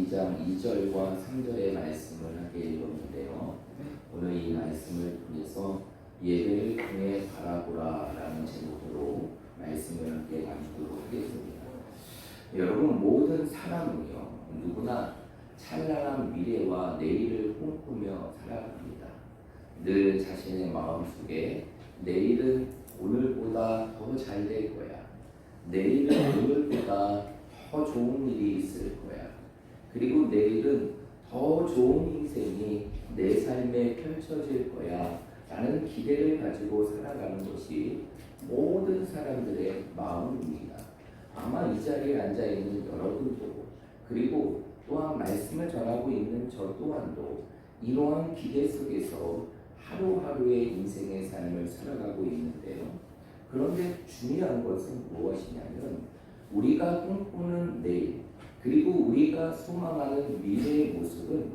2장 2절과 3절의 말씀을 함께 읽었는데요. 오늘 이 말씀을 통해서 예배를 통해 바라보라 라는 제목으로 말씀을 함께 나누도록 하겠습니다. 여러분, 모든 사람은요, 누구나 찬란한 미래와 내일을 꿈꾸며 살아갑니다. 늘 자신의 마음속에 내일은 오늘보다 더 잘 될 거야, 내일은 오늘보다 더 좋은 일이 있을 거야, 그리고 내일은 더 좋은 인생이 내 삶에 펼쳐질 거야 라는 기대를 가지고 살아가는 것이 모든 사람들의 마음입니다. 아마 이 자리에 앉아있는 여러분도, 그리고 또한 말씀을 전하고 있는 저 또한도 이러한 기대 속에서 하루하루의 인생의 삶을 살아가고 있는데요. 그런데 중요한 것은 무엇이냐면, 우리가 꿈꾸는 내일, 그리고 우리가 소망하는 미래의 모습은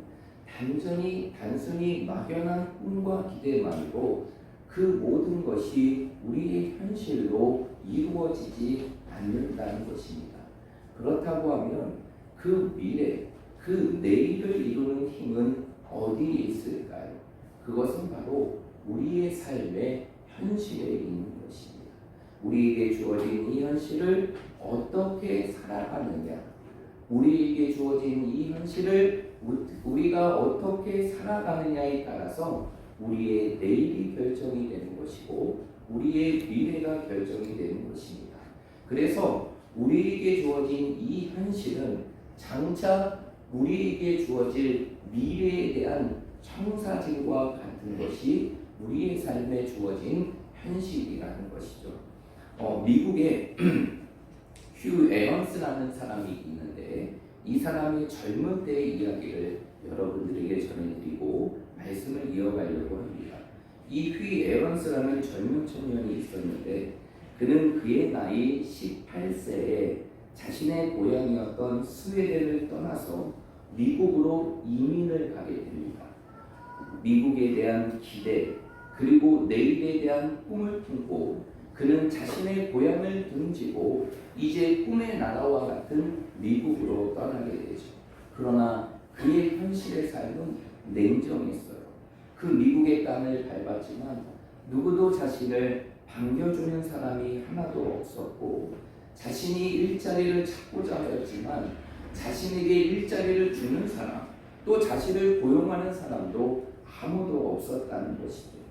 단순히 막연한 꿈과 기대만으로 그 모든 것이 우리의 현실로 이루어지지 않는다는 것입니다. 그렇다고 하면 그 미래, 그 내일을 이루는 힘은 어디에 있을까요? 그것은 바로 우리의 삶의 현실에 있는 것입니다. 우리에게 주어진 이 현실을 어떻게 살아가느냐, 우리에게 주어진 이 현실을 우리가 어떻게 살아가느냐에 따라서 우리의 내일이 결정이 되는 것이고 우리의 미래가 결정이 되는 것입니다. 그래서 우리에게 주어진 이 현실은 장차 우리에게 주어질 미래에 대한 청사진과 같은 것이 우리의 삶에 주어진 현실이라는 것이죠. 미국에 휴 에번스라는 사람이 있는데, 이 사람의 젊은 때의 이야기를 여러분들에게 전해드리고 말씀을 이어가려고 합니다. 이 휴 에번스라는 젊은 청년이 있었는데, 그는 그의 나이 18세에 자신의 고향이었던 스웨덴을 떠나서 미국으로 이민을 가게 됩니다. 미국에 대한 기대, 그리고 내일에 대한 꿈을 품고 그는 자신의 고향을 등지고 이제 꿈의 나라와 같은 미국으로 떠나게 되죠. 그러나 그의 현실의 삶은 냉정했어요. 그 미국의 땅을 밟았지만 누구도 자신을 반겨주는 사람이 하나도 없었고, 자신이 일자리를 찾고자 하였지만 자신에게 일자리를 주는 사람, 또 자신을 고용하는 사람도 아무도 없었다는 것이죠.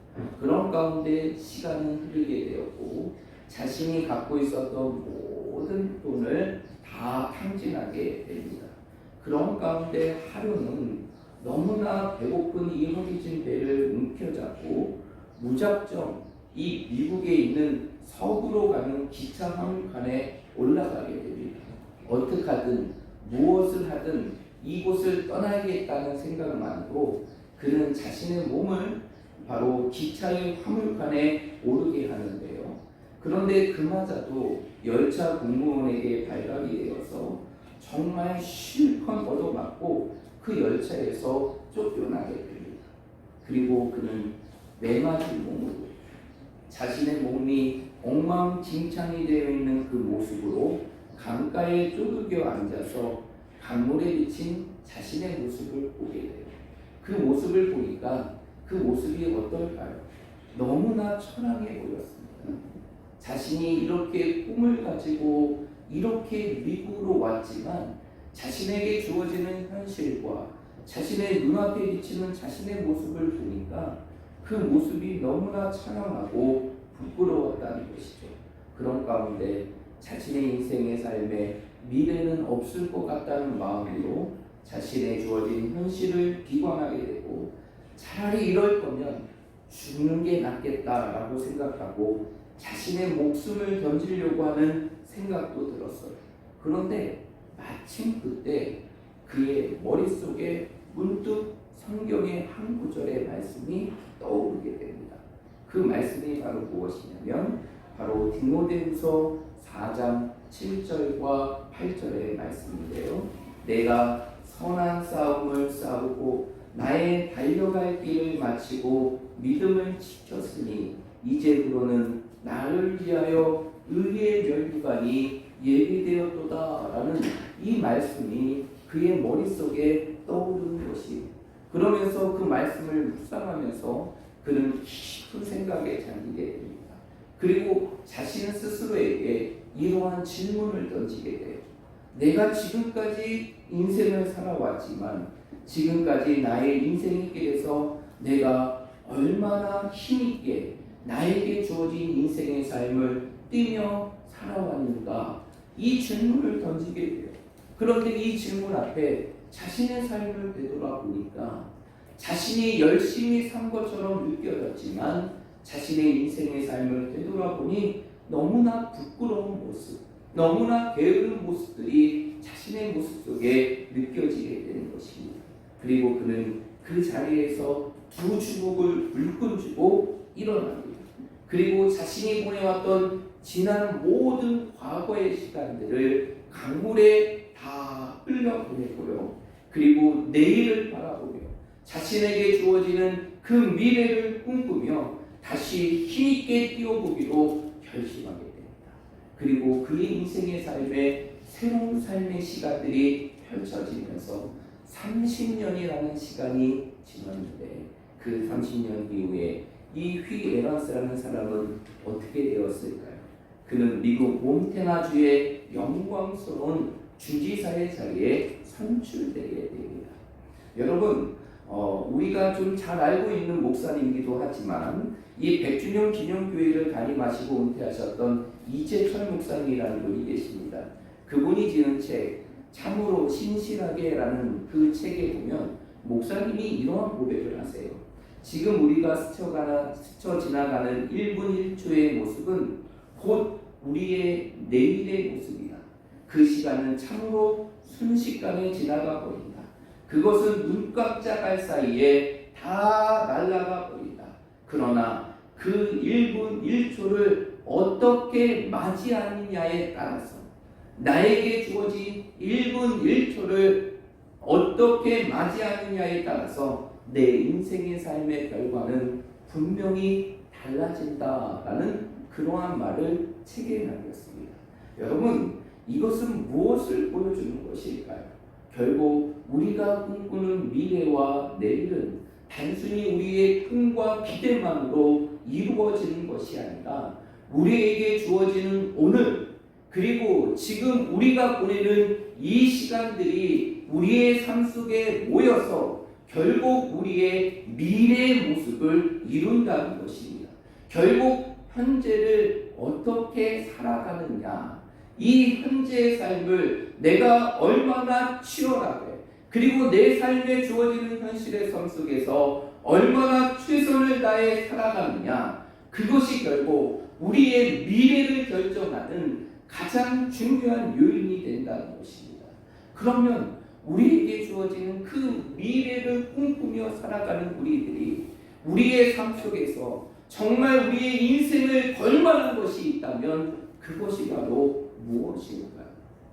그런 가운데 시간은 흐르게 되었고, 자신이 갖고 있었던 모든 돈을 다 탕진하게 됩니다. 그런 가운데 하루는 너무나 배고픈 이 허기진 배를 움켜잡고 무작정 이 미국에 있는 서부로 가는 기차 화물칸에 올라가게 됩니다. 어떻게 하든 무엇을 하든 이곳을 떠나야겠다는 생각만으로 그는 자신의 몸을 바로 기차의 화물칸에 오르게 하는데요. 그런데 그마저도 열차 공무원에게 발각이 되어서 정말 실컷 얻어맞고 그 열차에서 쫓겨나게 됩니다. 그리고 그는 매맞은 몸으로 자신의 몸이 엉망진창이 되어 있는 그 모습으로 강가에 쪼들겨 앉아서 강물에 비친 자신의 모습을 보게 돼요. 그 모습을 보니까 그 모습이 어떨까요? 너무나 처량해 보였습니다. 자신이 이렇게 꿈을 가지고 이렇게 미국으로 왔지만 자신에게 주어지는 현실과 자신의 눈앞에 비치는 자신의 모습을 보니까 그 모습이 너무나 처량하고 부끄러웠다는 것이죠. 그런 가운데 자신의 인생의 삶에 미래는 없을 것 같다는 마음으로 자신의 주어진 현실을 비관하게 되고, 차라리 이럴 거면 죽는 게 낫겠다라고 생각하고 자신의 목숨을 던지려고 하는 생각도 들었어요. 그런데 마침 그때 그의 머릿속에 문득 성경의 한 구절의 말씀이 떠오르게 됩니다. 그 말씀이 바로 무엇이냐면 바로 디모데후서 4장 7절과 8절의 말씀인데요. 내가 선한 싸움을 싸우고 나의 달려갈 길을 마치고 믿음을 지켰으니 이제부로는 나를 위하여 의의 멸류관이 예비되었도다 라는 이 말씀이 그의 머릿속에 떠오르는 것이, 그러면서 그 말씀을 묵상하면서 그는 깊은 생각에 잠기게 됩니다. 그리고 자신 스스로에게 이러한 질문을 던지게 돼요. 내가 지금까지 인생을 살아왔지만 지금까지 나의 인생의 길에서 내가 얼마나 힘있게 나에게 주어진 인생의 삶을 뛰며 살아왔는가, 이 질문을 던지게 돼요. 그런데 이 질문 앞에 자신의 삶을 되돌아보니까 자신이 열심히 산 것처럼 느껴졌지만 자신의 인생의 삶을 되돌아보니 너무나 부끄러운 모습, 너무나 게으른 모습들이 자신의 모습 속에 느껴지게 되는 것입니다. 그리고 그는 그 자리에서 두 주먹을 불끈 쥐고 일어납니다. 그리고 자신이 보내왔던 지난 모든 과거의 시간들을 강물에 다 흘려보내고요. 그리고 내일을 바라보며 자신에게 주어지는 그 미래를 꿈꾸며 다시 힘있게 뛰어보기로 결심하게 됩니다. 그리고 그의 인생의 삶에 새로운 삶의 시간들이 펼쳐지면서 30년이라는 시간이 지났는데 그 30년 이후에 이 휘 에반스라는 사람은 어떻게 되었을까요? 그는 미국 몬태나주의 영광스러운 주지사의 자리에 선출되게 됩니다. 여러분, 우리가 좀 잘 알고 있는 목사님이기도 하지만 이 100주년 기념교회를 담임하시고 은퇴하셨던 이재철 목사님이라는 분이 계십니다. 그분이 지은 책 참으로 신실하게라는 그 책에 보면 목사님이 이러한 고백을 하세요. 지금 우리가 스쳐 지나가는 1분 1초의 모습은 곧 우리의 내일의 모습이다. 그 시간은 참으로 순식간에 지나가 버린다. 그것은 눈 깜짝할 사이에 다 날아가 버린다. 그러나 그 1분 1초를 어떻게 맞이하느냐에 따라서, 나에게 주어진 1분 1초를 어떻게 맞이하느냐에 따라서 내 인생의 삶의 결과는 분명히 달라진다라는 그러한 말을 책에 남겼습니다. 여러분, 이것은 무엇을 보여주는 것일까요? 결국 우리가 꿈꾸는 미래와 내일은 단순히 우리의 꿈과 기대만으로 이루어지는 것이 아니라 우리에게 주어지는 오늘, 그리고 지금 우리가 보내는 이 시간들이 우리의 삶 속에 모여서 결국 우리의 미래의 모습을 이룬다는 것입니다. 결국 현재를 어떻게 살아가느냐, 이 현재의 삶을 내가 얼마나 치열하게, 그리고 내 삶에 주어지는 현실의 삶 속에서 얼마나 최선을 다해 살아가느냐, 그것이 결국 우리의 미래를 결정하는 가장 중요한 요인이 된다는 것입니다. 그러면 우리에게 주어지는 그 미래를 꿈꾸며 살아가는 우리들이 우리의 삶 속에서 정말 우리의 인생을 걸만한 것이 있다면 그것이 바로 무엇일까요?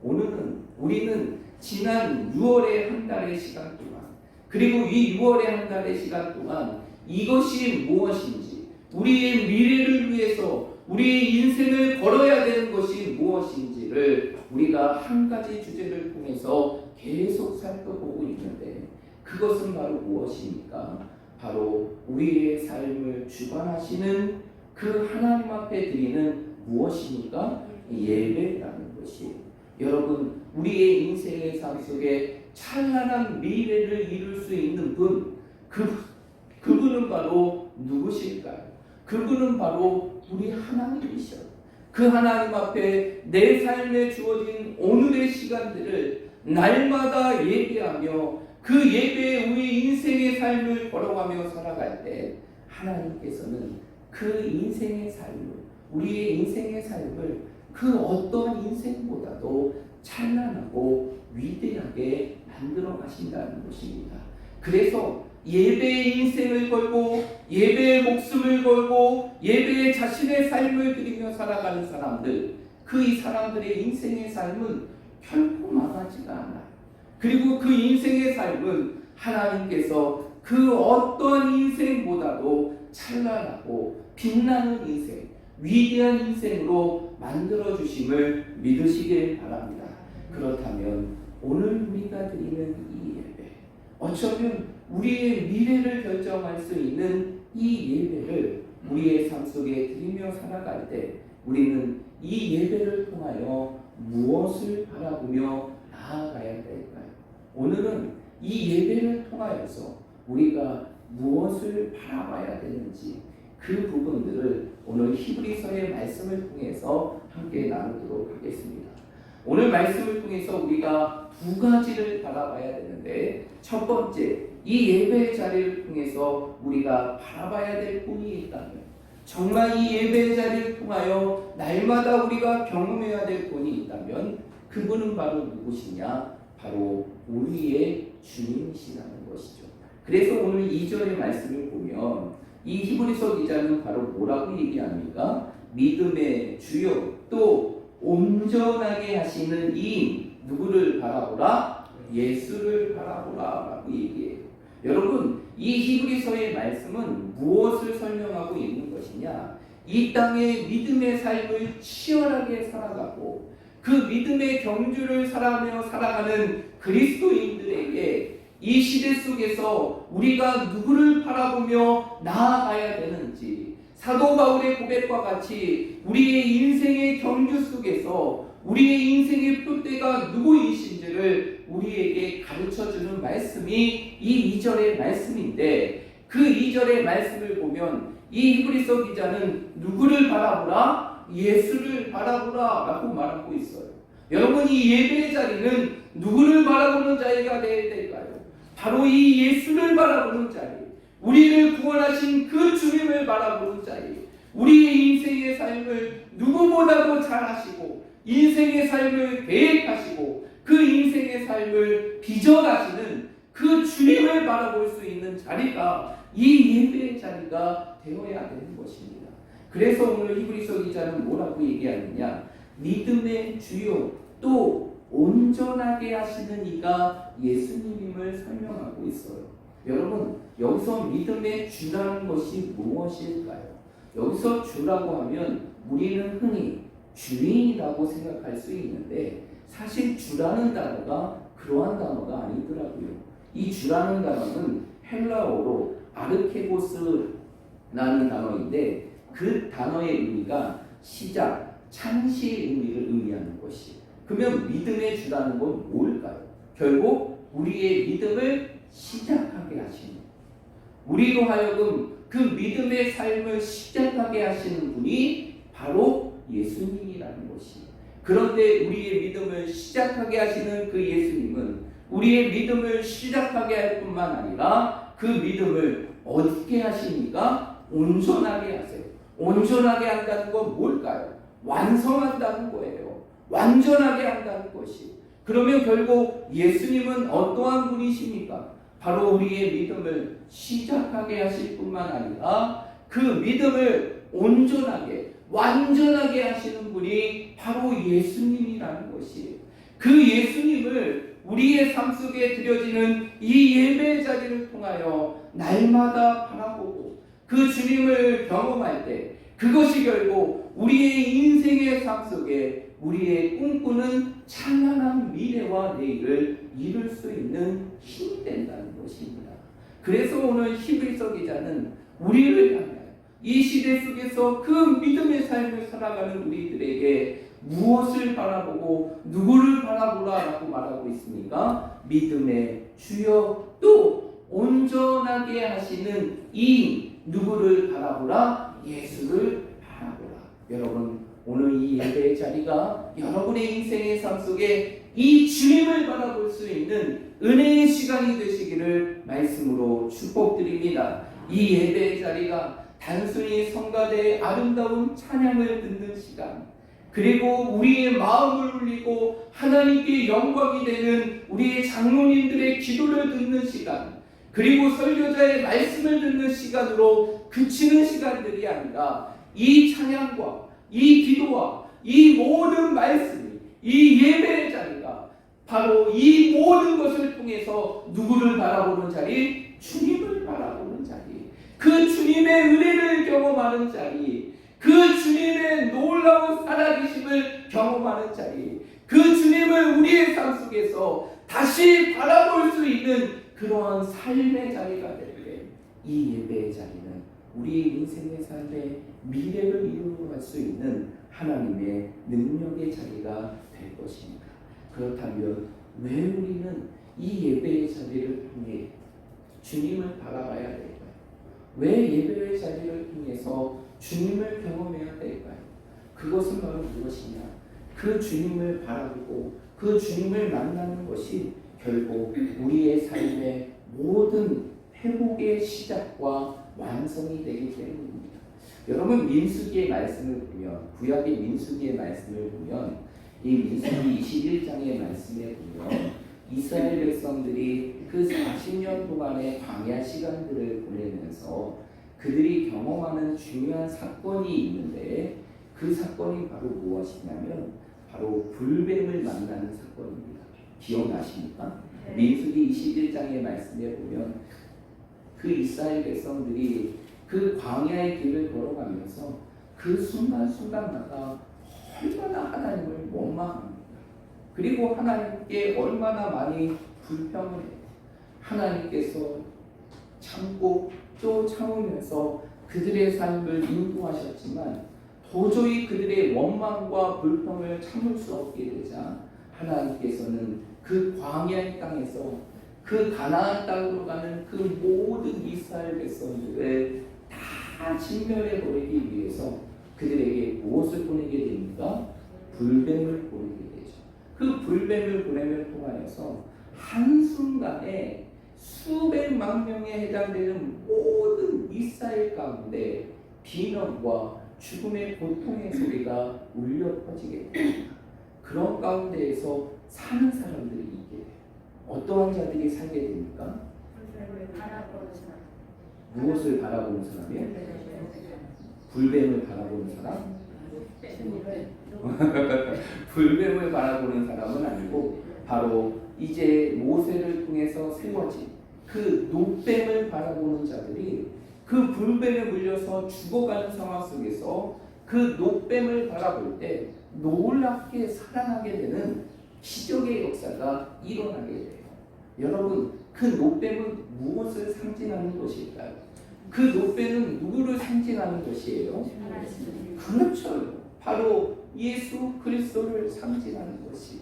오늘은 우리는 지난 6월의 한 달의 시간 동안, 그리고 이 6월의 한 달의 시간 동안 이것이 무엇인지, 우리의 미래를 위해서 우리의 인생을 걸어야 되는 것이 무엇인지를 우리가 한 가지 주제를 통해서 계속 살펴보고 있는데, 그것은 바로 무엇입니까? 바로 우리의 삶을 주관하시는 그 하나님 앞에 드리는 무엇입니까? 예배라는 것이에요. 여러분, 우리의 인생의 삶 속에 찬란한 미래를 이룰 수 있는 분, 그분은 바로 누구실까요? 그분은 바로 우리 하나님이셔. 그 하나님 앞에 내 삶에 주어진 오늘의 시간들을 날마다 예배하며 그 예배에 우리 인생의 삶을 걸어가며 살아갈 때 하나님께서는 그 인생의 삶을, 우리의 인생의 삶을 그 어떠한 인생보다도 찬란하고 위대하게 만들어 가신다는 것입니다. 그래서 예배의 인생을 걸고 예배의 목숨을 걸고 예배의 자신의 삶을 드리며 살아가는 사람들, 그 이 사람들의 인생의 삶은 결코 망하지가 않아요. 그리고 그 인생의 삶은 하나님께서 그 어떤 인생보다도 찬란하고 빛나는 인생, 위대한 인생으로 만들어 주심을 믿으시길 바랍니다. 그렇다면 오늘 우리가 드리는 이 예배, 어쩌면 우리의 미래를 결정할 수 있는 이 예배를 우리의 삶 속에 드리며 살아갈 때 우리는 이 예배를 통하여 무엇을 바라보며 나아가야 될까요? 오늘은 이 예배를 통하여서 우리가 무엇을 바라봐야 되는지 그 부분들을 오늘 히브리서의 말씀을 통해서 함께 나누도록 하겠습니다. 오늘 말씀을 통해서 우리가 두 가지를 바라봐야 되는데, 첫 번째, 이 예배 자리를 통해서 우리가 바라봐야 될 분이 있다면, 정말 이 예배 자리를 통하여 날마다 우리가 경험해야 될 분이 있다면 그분은 바로 누구시냐? 바로 우리의 주님이시라는 것이죠. 그래서 오늘 2절의 말씀을 보면 이 히브리서 기자는 바로 뭐라고 얘기합니까? 믿음의 주요 또 온전하게 하시는 이인 누구를 바라보라? 예수를 바라보라 라고 얘기해요. 여러분, 이 히브리서의 말씀은 무엇을 설명하고 있는 것이냐? 이 땅의 믿음의 삶을 치열하게 살아가고 그 믿음의 경주를 살아가는 그리스도인들에게 이 시대 속에서 우리가 누구를 바라보며 나아가야 되는지, 사도 바울의 고백과 같이 우리의 인생의 경주 속에서 우리의 인생의 표대가 누구이신지를 우리에게 가르쳐주는 말씀이 이 2절의 말씀인데, 그 2절의 말씀을 보면 이 히브리서 기자는 누구를 바라보라? 예수를 바라보라 라고 말하고 있어요. 여러분, 이 예배의 자리는 누구를 바라보는 자리가 되어야 될까요? 바로 이 예수를 바라보는 자리, 우리를 구원하신 그 주님을 바라보는 자리, 우리의 인생의 삶을 누구보다도 잘 아시고 인생의 삶을 계획하시고 그 인생의 삶을 비전하시는 그 주님을 바라볼 수 있는 자리가 이 예배의 자리가 되어야 되는 것입니다. 그래서 오늘 히브리서 기자는 뭐라고 얘기하느냐? 믿음의 주요 또 온전하게 하시는 이가 예수님임을 설명하고 있어요. 여러분, 여기서 믿음의 주라는 것이 무엇일까요? 여기서 주라고 하면 우리는 흔히 주인이라고 생각할 수 있는데, 사실 주라는 단어가 그러한 단어가 아니더라고요. 이 주라는 단어는 헬라어로 아르케고스라는 단어인데, 그 단어의 의미가 시작, 창시의 의미를 의미하는 것이. 그러면 믿음의 주라는 건 뭘까요? 결국 우리의 믿음을 시작하게 하시는, 우리로 하여금 그 믿음의 삶을 시작하게 하시는 분이 바로 예수님이라는 것이. 그런데 우리의 믿음을 시작하게 하시는 그 예수님은 우리의 믿음을 시작하게 할 뿐만 아니라 그 믿음을 어떻게 하십니까? 온전하게 하세요. 온전하게 한다는 건 뭘까요? 완성한다는 거예요. 완전하게 한다는 것이. 그러면 결국 예수님은 어떠한 분이십니까? 바로 우리의 믿음을 시작하게 하실 뿐만 아니라 그 믿음을 온전하게 완전하게 하시는 분이 바로 예수님이라는 것이에요. 그 예수님을 우리의 삶 속에 드려지는 이 예배 자리를 통하여 날마다 바라보고 그 주님을 경험할 때 그것이 결국 우리의 인생의 삶 속에 우리의 꿈꾸는 찬란한 미래와 내일을 이룰 수 있는 힘이 된다는 것입니다. 그래서 오늘 히브리서 기자는 우리를 향하여 이 시대 속에서 그 믿음의 삶을 살아가는 우리들에게 무엇을 바라보고 누구를 바라보라라고 말하고 있습니까? 믿음의 주여 또 온전하게 하시는 이 누구를 바라보라? 예수를 바라보라. 여러분, 오늘 이 예배의 자리가 여러분의 인생의 삶 속에 이 주님을 바라볼 수 있는 은혜의 시간이 되시기를 말씀으로 축복드립니다. 이 예배의 자리가 단순히 성가대의 아름다운 찬양을 듣는 시간, 그리고 우리의 마음을 울리고 하나님께 영광이 되는 우리의 장로님들의 기도를 듣는 시간, 그리고 설교자의 말씀을 듣는 시간으로 그치는 시간들이 아니라 이 찬양과 이 기도와 이 모든 말씀이, 이 예배의 자리가 바로 이 모든 것을 통해서 누구를 바라보는 자리? 주님을 바라보는 자리, 그 주님의 은혜를 경험하는 자리, 그 주님의 놀라운 살아계심을 경험하는 자리, 그 주님을 우리의 삶 속에서 다시 바라볼 수 있는 그러한 삶의 자리가 될 때 이 예배의 자리는 우리 인생의 삶의 미래를 이루어갈 수 있는 하나님의 능력의 자리가 될 것입니다. 그렇다면 왜 우리는 이 예배의 자리를 통해 주님을 바라봐야 될까요? 왜 예배의 자리를 통해서 주님을 경험해야 될까요? 그것은 바로 무엇이냐? 그 주님을 바라보고 그 주님을 만나는 것이 결국 우리의 삶의 모든 회복의 시작과 완성이 되기 때문입니다. 여러분 민수기의 말씀을 보면, 구약의 민수기의 말씀을 보면, 이 민수기 21장의 말씀에 보면 이스라엘 백성들이 그 40년 동안의 광야 시간들을 보내면서 그들이 경험하는 중요한 사건이 있는데, 그 사건이 바로 무엇이냐면 바로 불뱀을 만나는 사건입니다. 기억나십니까? 네. 민수기 21장의 말씀에 보면 그 이스라엘 백성들이 그 광야의 길을 걸어가면서 그 순간순간마다 얼마나 하나님을 원망합니다. 그리고 하나님께 얼마나 많이 불평을 해요. 하나님께서 참고 또 참으면서 그들의 삶을 인도하셨지만 도저히 그들의 원망과 불평을 참을 수 없게 되자 하나님께서는 그 광야의 땅에서 그 가나안 땅으로 가는 그 모든 이스라엘 백성들을 다 진멸해 버리기 위해서 그들에게 무엇을 보내게 됩니까? 불뱀을 보내게 되죠. 그 불뱀을 보냄을 통하여서 한순간에 수백만 명에 해당되는 모든 이스라엘 가운데 비명과 죽음의 고통의 소리가 울려 퍼지게 됩니다. 그런 가운데에서 사는 사람들이 있게 돼요. 어떠한 자들이 살게 됩니까? 무엇을 바라보는 사람이요? 불뱀을 바라보는 사람? 불뱀을 바라보는 사람은 아니고 바로 이제 모세를 통해서 세워진 그 노뱀을 바라보는 자들이 그 불뱀에 물려서 죽어가는 상황 속에서 그 노뱀을 바라볼 때 놀랍게 살아나게 되는 기적의 역사가 일어나게 돼요. 여러분, 그 노뱀은 무엇을 상징하는 것일까요? 그 노뱀은 누구를 상징하는 것이에요? 그렇죠. 바로 예수 그리스도를 상징하는 것이.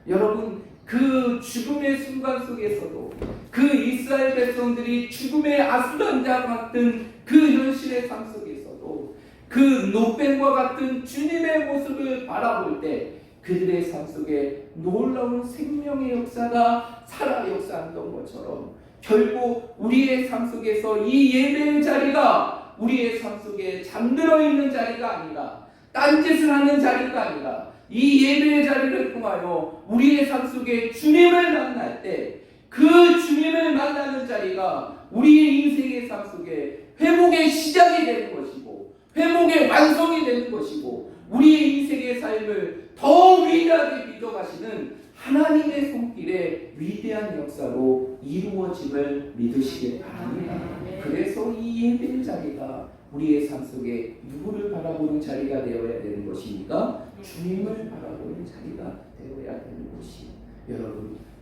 여러분, 그 죽음의 순간 속에서도 그 이스라엘 백성들이 죽음의 아수란자 같은 그 현실의 삶 속에서도 그 노뱀과 같은 주님의 모습을 바라볼 때 그들의 삶 속에 놀라운 생명의 역사가 살아 역사했던 것처럼 결국 우리의 삶 속에서 이 예배의 자리가 우리의 삶 속에 잠들어 있는 자리가 아니라 딴짓을 하는 자리가 아니라 이 예배의 자리를 통하여 우리의 삶 속에 주님을 만날 때 그 주님을 만나는 자리가 우리의 인생의 삶 속에 회복의 시작이 되는 것이고 회복의 완성이 되는 것이고 우리의 인생의 삶을 더 위대하게 빚어가시는 하나님의 손길의 위대한 역사로 이루어짐을 믿으시길 바랍니다. 그래서 이 예배의 자리가 우리의 삶 속에 누구를 바라보는 자리가 되어야 되는 것입니까? 주님을 바라보는 자리가 되어야 되는 것이.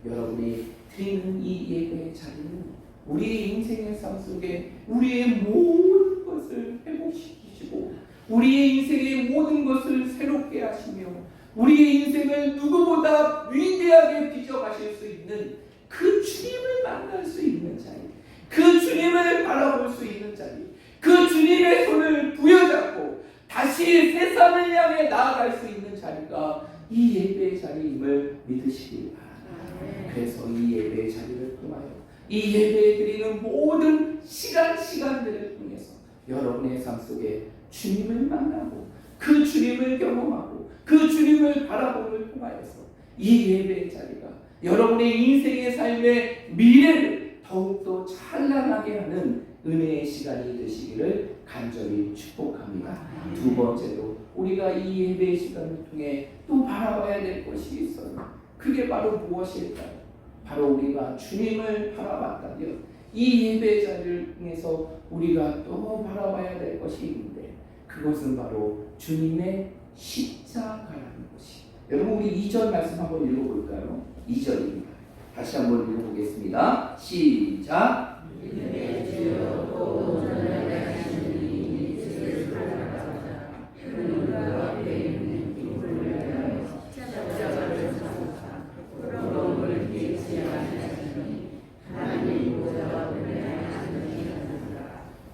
여러분이 드리는 이 예배의 자리는 우리의 인생의 삶 속에 우리의 모든 것을 회복시키시고 우리의 인생의 모든 것을 새롭게 하시며 우리의 인생을 누구보다 위대하게 빚어가실 수 있는 그 주님을 만날 수 있는 자리, 그 주님을 바라볼 수 있는 자리, 그 주님의 손을 부여잡고 다시 세상을 향해 나아갈 수 있는 자리가 이 예배의 자리임을 믿으시기 바랍니다. 그래서 이 예배의 자리를 통하여 이 예배에 드리는 모든 시간들을 통해서 여러분의 삶 속에 주님을 만나고 그 주님을 경험하고 그 주님을 바라봄을 통하여서 이 예배의 자리가 여러분의 인생의 삶의 미래를 더욱더 찬란하게 하는 은혜의 시간이 되시기를 간절히 축복합니다. 두 번째로 우리가 이 예배의 시간을 통해 또 바라봐야 될 것이 있어요. 그게 바로 무엇일까요? 바로 우리가 주님을 바라봤다면 이 예배의 자리를 통해서 우리가 또 바라봐야 될 것이 있는데 그것은 바로 주님의 십자가라는 것이. 여러분 우리 2절 말씀 한번 읽어볼까요? 2절입니다. 다시 한번 읽어보겠습니다. 시작.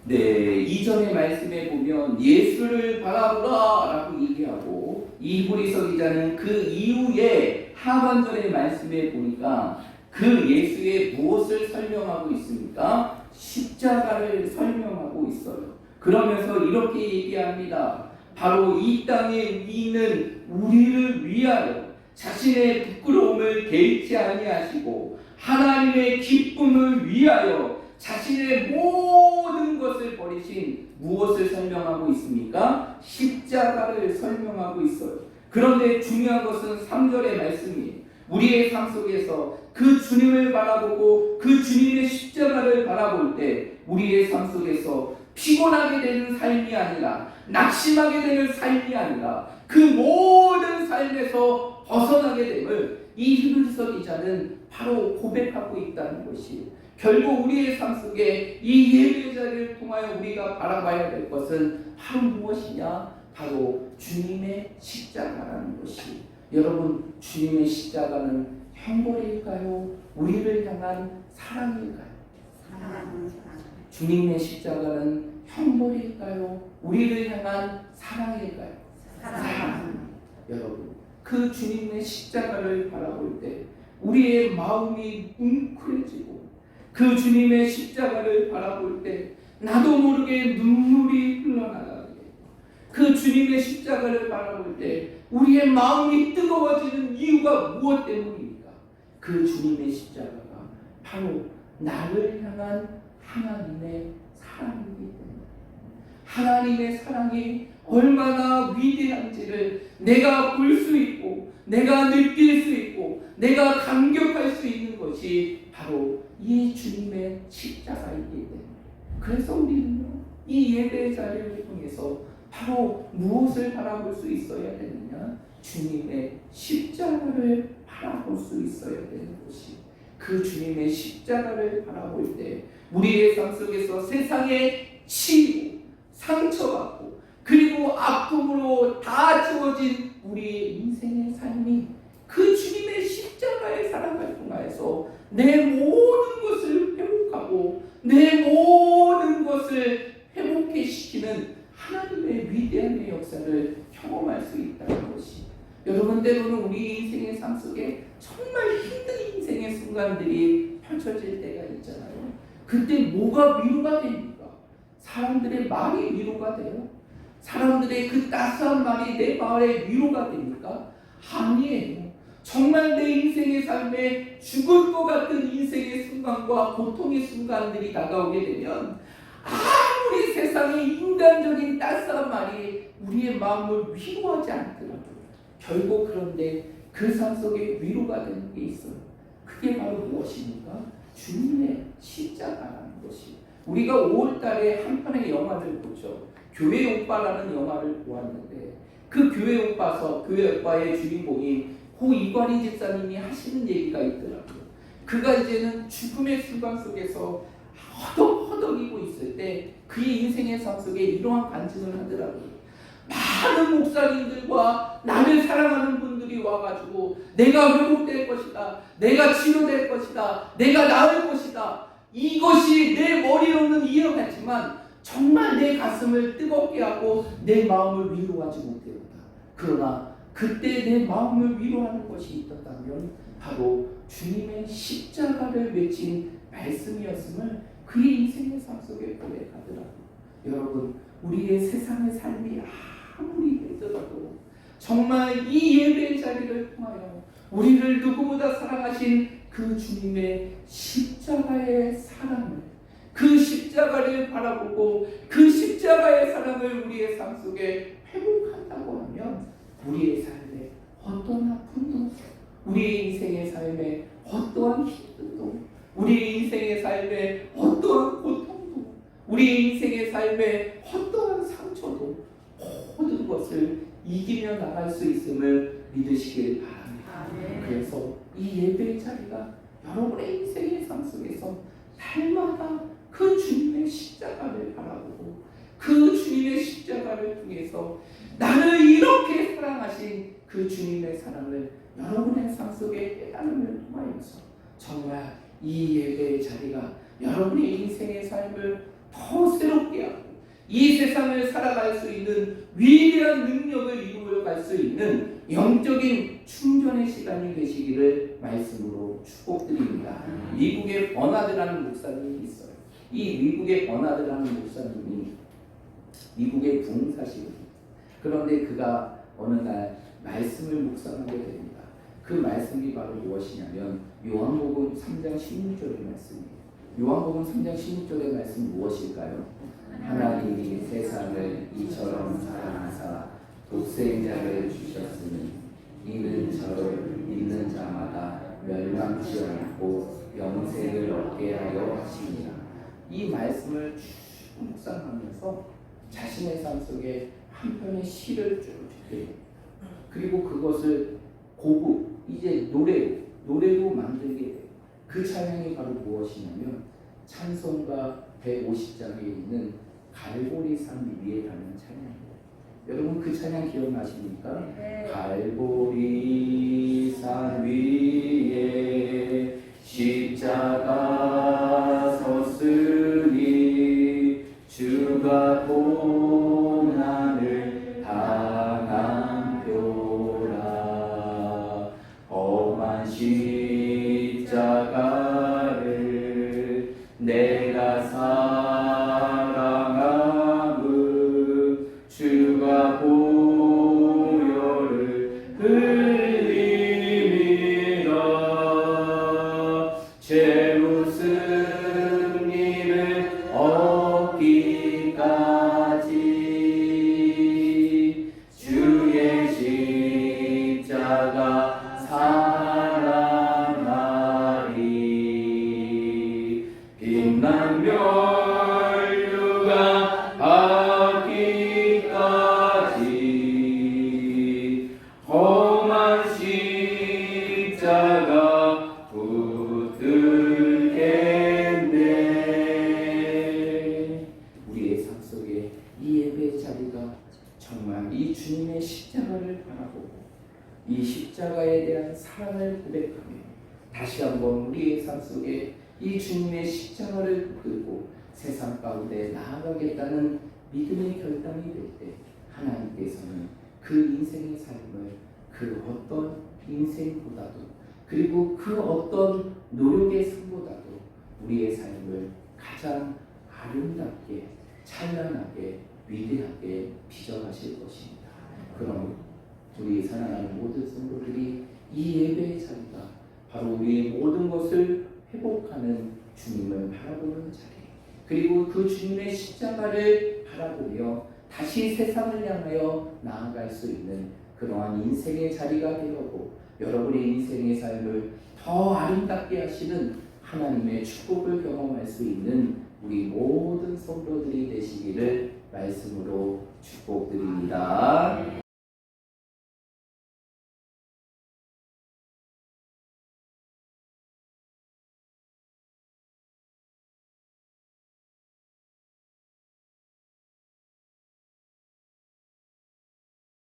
네, 이전의 말씀에 보면 예수를 바라보라 라고 얘기하고, 이브리서 기자는 그 이후에 하반절의 말씀에 보니까 그 예수의 무엇을 설명하고 있습니까? 십자가를 설명하고 있어요. 그러면서 이렇게 얘기합니다. 바로 이 땅에 있는 우리를 위하여 자신의 부끄러움을 개의치 아니하시고 하나님의 기쁨을 위하여 자신의 모든 것을 버리신 무엇을 설명하고 있습니까? 십자가를 설명하고 있어요. 그런데 중요한 것은 3절의 말씀이에요. 우리의 삶 속에서 그 주님을 바라보고 그 주님의 십자가를 바라볼 때 우리의 삶 속에서 피곤하게 되는 삶이 아니라, 낙심하게 되는 삶이 아니라 그 모든 삶에서 벗어나게 됨을 이 히브리서 기자는 바로 고백하고 있다는 것이, 결국 우리의 삶 속에 이 예배 자리를 통하여 우리가 바라봐야 될 것은 바로 무엇이냐? 바로 주님의 십자가라는 것이. 여러분, 주님의 십자가는 형벌일까요? 우리를 향한 사랑일까요? 주님의 십자가는 형벌일까요? 우리를 향한 사랑일까요? 사랑. 여러분, 그 주님의 십자가를 바라볼 때 우리의 마음이 뭉클해지고, 그 주님의 십자가를 바라볼 때 나도 모르게 눈물이 흘러나가게, 그 주님의 십자가를 바라볼 때 우리의 마음이 뜨거워지는 이유가 무엇 때문입니까? 그 주님의 십자가가 바로 나를 향한 하나님의 사랑이기 때문에, 하나님의 사랑이 얼마나 위대한지를 내가 볼 수 있고, 내가 느낄 수 있고, 내가 감격할 수 있는 것이 바로 이 주님의 십자가이기 때문에, 그래서 우리는요, 이 예배 자리를 통해서 바로 무엇을 바라볼 수 있어야 되느냐? 주님의 십자가를 바라볼 수 있어야 되는 것이, 그 주님의 십자가를 바라볼 때 우리의 삶 속에서 세상에 치이고 상처받고 그리고 아픔으로 다 채워진 우리의 인생의 삶이 그 주님의 십자가의 사랑을 통하여서 내 모든 것을 회복하고 내 모든 것을 회복해 시키는 하나님의 위대한 역사를 경험할 수 있다는 것이, 여러분, 때로는 우리 인생의 삶 속에 정말 힘든 인생의 순간들이 펼쳐질 때가 있잖아요. 그때 뭐가 위로가 됩니까? 사람들의 말이 위로가 돼요? 사람들의 그 따스한 말이 내 마음에 위로가 됩니까? 아니에요. 정말 내 인생의 삶에 죽을 것 같은 인생의 순간과 고통의 순간들이 다가오게 되면 아무리 세상의 인간적인 따스한 말이 우리의 마음을 위로하지 않더라도 결국 그런데 그 삶 속에 위로가 되는 게 있어요. 그게 바로 무엇입니까? 주님의 십자가라는 것이. 우리가 5월달에 한 편의 영화를 보죠. 교회 오빠라는 영화를 보았는데, 그 교회 오빠의 주인공이 고 이관희 집사님이 하시는 얘기가 있더라고요. 그가 이제는 죽음의 순간 속에서 허덕허덕이고 있을 때 그의 인생의 삶 속에 이러한 간증을 하더라고요. 많은 목사님들과 나를 사랑하는 분들이 와가지고 내가 회복될 것이다, 내가 치료될 것이다, 내가 나을 것이다, 이것이 내 머리로는 이해하지만 정말 내 가슴을 뜨겁게 하고 내 마음을 위로하지 못했다. 그러나 그때 내 마음을 위로하는 것이 있었다면 바로 주님의 십자가를 외친 말씀이었음을 그의 인생의 삶 속에 고백하더라고요. 여러분, 우리의 세상의 삶이 아무리 힘들어도 정말 이 예배의 자리를 통하여 우리를 누구보다 사랑하신 그 주님의 십자가의 사랑을, 그 십자가를 바라보고 그 십자가의 사랑을 우리의 삶 속에 회복한다고 하면 우리의 삶에 어떠한 아픔도, 우리의 인생의 삶에 어떠한 힘듦도, 우리의 인생의 삶에 어떠한 고통도, 우리의 인생의 삶에 어떠한 상처도 모든 것을 이기며 나갈 수 있음을 있음을 믿으시길 바랍니다. 그래서 이 예배의 자리가 여러분의 인생의 삶 속에서 날마다 그 주님의 십자가를 바라보고 그 주님의 십자가를 통해서 나를 이렇게 사랑하신 그 주님의 사랑을 여러분의 삶 속에 깨달음을 통하여서 정말 이 예배의 자리가 여러분의 인생의 삶을 더 새롭게 하고 이 세상을 살아갈 수 있는 위대한 능력을 이루어갈 수 있는 영적인 충전의 시간이 되시기를 말씀으로 축복드립니다. 미국의 버나드라는 목사님이 있어요. 이 미국의 버나드라는 목사님이 미국의 부흥사시거든요. 그런데 그가 어느 날 말씀을 묵상하게 됩니다. 그 말씀이 바로 무엇이냐면 요한복음 3장 16절의 말씀이에요. 요한복음 3장 16절의 말씀 무엇일까요? 하나님이 세상을 이처럼 사랑하사 독생자를 주셨으니 이는 저를 믿는 자마다 멸망치 않고 영생을 얻게 하려 하시니라. 이 말씀을 쭉 묵상하면서 자신의 삶 속에 한 편의 시를 쭉 적게 됩니다. 그리고 그것을 곡을 이제 노래로 만들게 돼요. 그 찬양이 바로 무엇이냐면 찬송가 150장에 있는 갈보리 산 위에 가는 찬양입니다. 여러분 그 찬양 기억나십니까? 네. 갈보리 산 위에 십자가 섰으니 주가 고난을 당한 뼈라 험한 십자가를 내가 사랑함은 주가 보혈을 흘림이라 죄로 승리를 얻기까지 주의 십자가 사랑하리 빛난 멸류가 받기까지 험한 십자가 붙들겠네. 우리의 삶 속에 이 예배의 자리가 정말 이 주님의 십자가를 바라보고 이 십자가에 대한 사랑을 고백하며 다시 한번 우리의 삶 속에 이 주님의 십자가를 붙들고 세상 가운데 나아가겠다는 믿음의 결단이 될 때 하나님께서는 그 인생의 삶을 그 어떤 인생보다도 그리고 그 어떤 노력의 삶보다도 우리의 삶을 가장 아름답게 찬란하게 위대하게 빚어가실 것입니다. 그럼 우리 사랑하는 모든 성도들이 이 예배의 자리가 바로 우리의 모든 것을 회복하는 주님을 바라보는 자리 그리고 그 주님의 십자가를 바라보며 다시 세상을 향하여 나아갈 수 있는 그러한 인생의 자리가 되었고 여러분의 인생의 삶을 더 아름답게 하시는 하나님의 축복을 경험할 수 있는 우리 모든 성도들이 되시기를 말씀으로 축복드립니다.